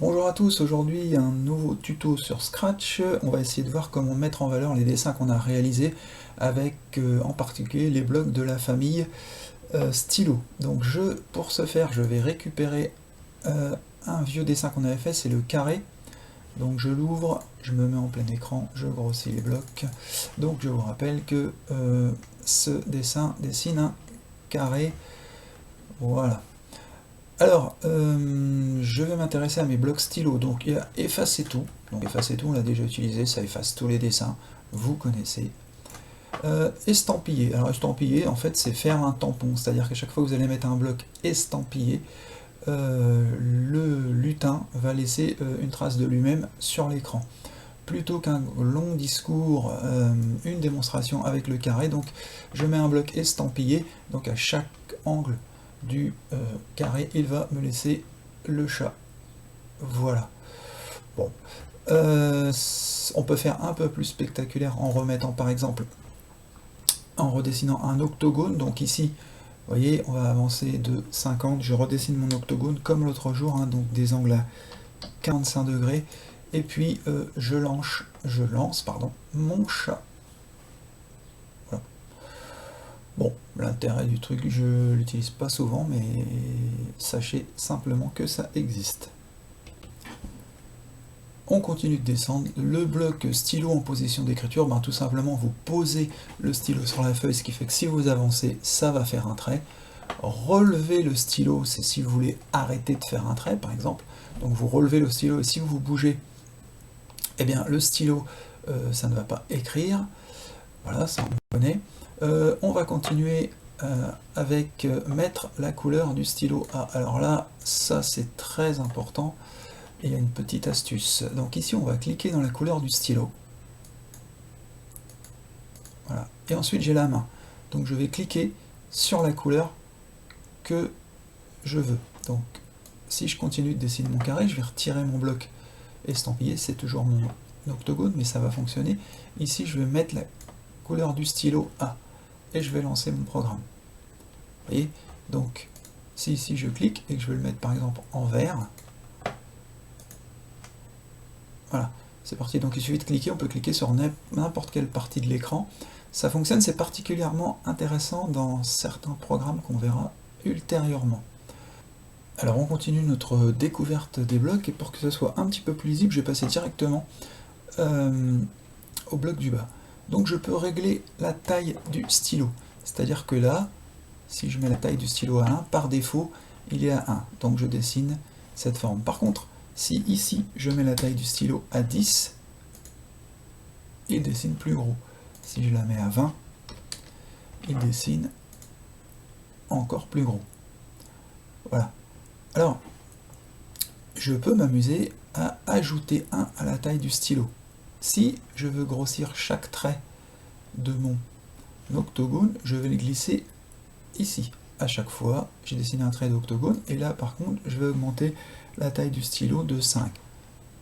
Bonjour à tous, aujourd'hui un nouveau tuto sur Scratch. On va essayer de voir comment mettre en valeur les dessins qu'on a réalisés avec en particulier les blocs de la famille stylo. Donc pour ce faire, je vais récupérer un vieux dessin qu'on avait fait, c'est le carré. Donc je l'ouvre, je me mets en plein écran, je grossis les blocs. Donc je vous rappelle que ce dessin dessine un carré. Voilà. Alors, je vais m'intéresser à mes blocs stylo. Donc, il y a effacer tout. Donc, effacer tout, on l'a déjà utilisé, ça efface tous les dessins. Vous connaissez. Estampiller. Alors, estampiller, en fait, c'est faire un tampon. C'est-à-dire qu'à chaque fois que vous allez mettre un bloc estampillé, le lutin va laisser une trace de lui-même sur l'écran. Plutôt qu'un long discours, une démonstration avec le carré. Donc, je mets un bloc estampillé. Donc, à chaque angle du carré, il va me laisser le chat. Voilà. Bon. On peut faire un peu plus spectaculaire en remettant par exemple, en redessinant un octogone. Donc ici, vous voyez, on va avancer de 50. Je redessine mon octogone comme l'autre jour, hein, donc des angles à 45 degrés. Et puis je lance mon chat. Bon, l'intérêt du truc, je l'utilise pas souvent, mais sachez simplement que ça existe. On continue de descendre. Le bloc stylo en position d'écriture, tout simplement vous posez le stylo sur la feuille, ce qui fait que si vous avancez, ça va faire un trait. Relevez le stylo, c'est si vous voulez arrêter de faire un trait, par exemple. Donc vous relevez le stylo et si vous bougez, eh bien le stylo, ça ne va pas écrire. Voilà, ça on connaît. On va continuer avec mettre la couleur du stylo A. Alors là, ça c'est très important. Et il y a une petite astuce. Donc ici, on va cliquer dans la couleur du stylo. Voilà. Et ensuite, j'ai la main. Donc je vais cliquer sur la couleur que je veux. Donc si je continue de dessiner mon carré, je vais retirer mon bloc estampillé. C'est toujours mon octogone, mais ça va fonctionner. Ici, je vais mettre la couleur du stylo A. Et je vais lancer mon programme. Vous voyez? Donc, si ici je clique et que je veux le mettre par exemple en vert, voilà, c'est parti. Donc il suffit de cliquer, on peut cliquer sur n'importe quelle partie de l'écran. Ça fonctionne, c'est particulièrement intéressant dans certains programmes qu'on verra ultérieurement. Alors on continue notre découverte des blocs, et pour que ce soit un petit peu plus lisible, je vais passer directement au bloc du bas. Donc je peux régler la taille du stylo. C'est-à-dire que là, si je mets la taille du stylo à 1, par défaut, il est à 1. Donc je dessine cette forme. Par contre, si ici, je mets la taille du stylo à 10, il dessine plus gros. Si je la mets à 20, il dessine encore plus gros. Voilà. Alors, je peux m'amuser à ajouter 1 à la taille du stylo. Si je veux grossir chaque trait de mon octogone, je vais le glisser ici. À chaque fois, j'ai dessiné un trait d'octogone, et là, par contre, je vais augmenter la taille du stylo de 5.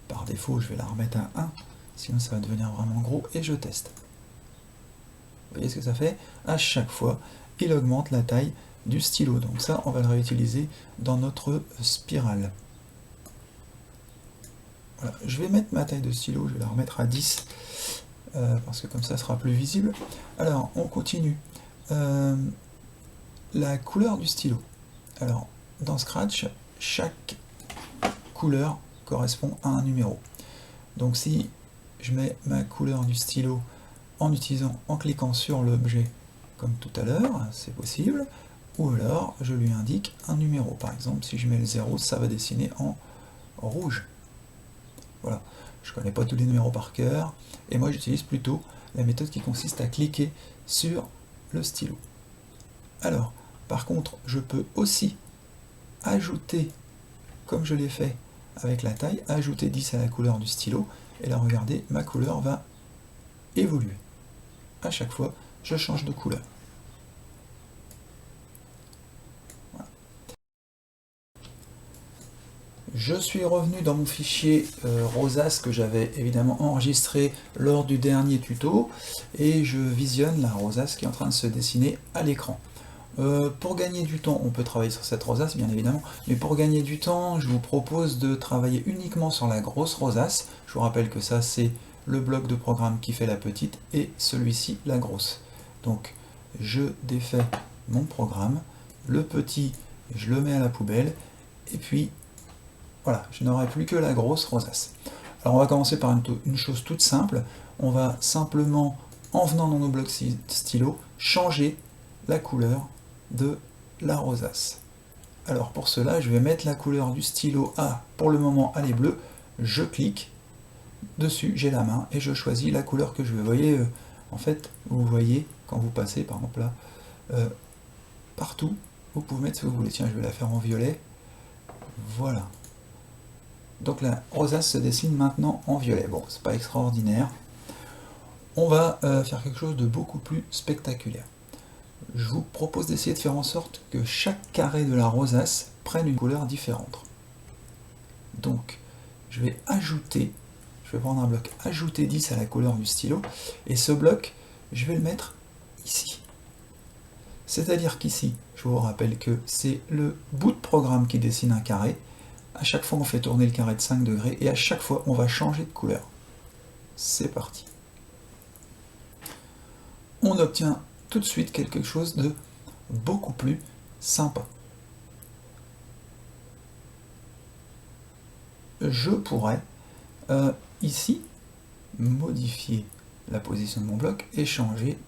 Par défaut, je vais la remettre à 1, sinon ça va devenir vraiment gros, et je teste. Vous voyez ce que ça fait? À chaque fois, il augmente la taille du stylo. Donc ça, on va le réutiliser dans notre spirale. Voilà. Je vais mettre ma taille de stylo, je vais la remettre à 10, parce que comme ça sera plus visible. Alors, on continue. La couleur du stylo. Alors, dans Scratch, chaque couleur correspond à un numéro. Donc si je mets ma couleur du stylo en cliquant sur l'objet comme tout à l'heure, c'est possible, ou alors je lui indique un numéro. Par exemple, si je mets le 0, ça va dessiner en rouge. Voilà, je ne connais pas tous les numéros par cœur, et moi j'utilise plutôt la méthode qui consiste à cliquer sur le stylo. Alors, par contre, je peux aussi ajouter, comme je l'ai fait avec la taille, ajouter 10 à la couleur du stylo, et là regardez, ma couleur va évoluer. À chaque fois, je change de couleur. Voilà. Je suis revenu dans mon fichier rosace que j'avais évidemment enregistré lors du dernier tuto, et je visionne la rosace qui est en train de se dessiner à l'écran. Pour gagner du temps, on peut travailler sur cette rosace, bien évidemment, mais pour gagner du temps, je vous propose de travailler uniquement sur la grosse rosace. Je vous rappelle que ça, c'est le bloc de programme qui fait la petite, et celui-ci, la grosse. Donc, je défais mon programme, le petit, je le mets à la poubelle, et puis, voilà, je n'aurai plus que la grosse rosace. Alors, on va commencer par une chose toute simple. On va simplement, en venant dans nos blocs stylo, changer la couleur de la rosace. Alors pour cela, je vais mettre la couleur du stylo à, pour le moment, elle est bleue. Je clique dessus, j'ai la main et je choisis la couleur que je veux. Vous voyez, en fait, vous voyez, quand vous passez, par exemple là, partout, vous pouvez mettre ce que vous voulez. Tiens, je vais la faire en violet. Voilà. Donc la rosace se dessine maintenant en violet. Bon, c'est pas extraordinaire. On va faire quelque chose de beaucoup plus spectaculaire. Je vous propose d'essayer de faire en sorte que chaque carré de la rosace prenne une couleur différente. Donc, je vais prendre un bloc ajouter 10 à la couleur du stylo, et ce bloc, je vais le mettre ici. C'est-à-dire qu'ici, je vous rappelle que c'est le bout de programme qui dessine un carré. À chaque fois, on fait tourner le carré de 5 degrés, et à chaque fois, on va changer de couleur. C'est parti. On obtient tout de suite quelque chose de beaucoup plus sympa. Je pourrais ici modifier la position de mon bloc et changer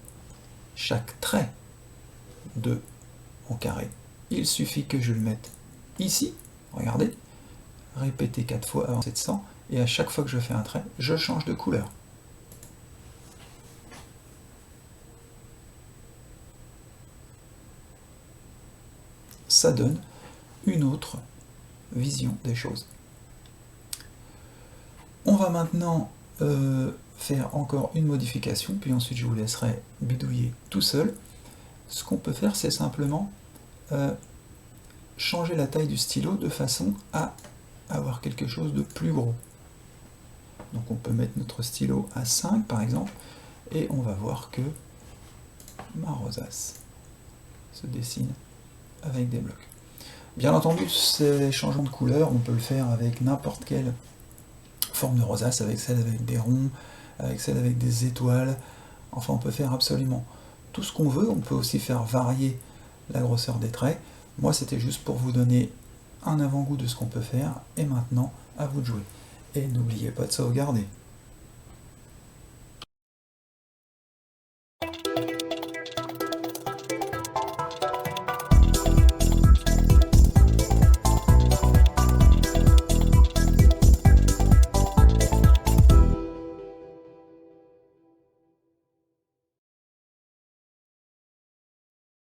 chaque trait de mon carré. Il suffit que je le mette ici, regardez, répéter 4 fois, avancer de 100, et à chaque fois que je fais un trait, je change de couleur. Ça donne une autre vision des choses. On va maintenant faire encore une modification, puis ensuite je vous laisserai bidouiller tout seul. Ce qu'on peut faire, c'est simplement changer la taille du stylo de façon à avoir quelque chose de plus gros. Donc on peut mettre notre stylo à 5 par exemple, et on va voir que ma rosace se dessine avec des blocs. Bien entendu, ces changements de couleur, on peut le faire avec n'importe quelle forme de rosace, avec celle avec des ronds, avec celle avec des étoiles. Enfin, on peut faire absolument tout ce qu'on veut. On peut aussi faire varier la grosseur des traits. Moi, c'était juste pour vous donner un avant-goût de ce qu'on peut faire. Et maintenant, à vous de jouer. Et n'oubliez pas de sauvegarder.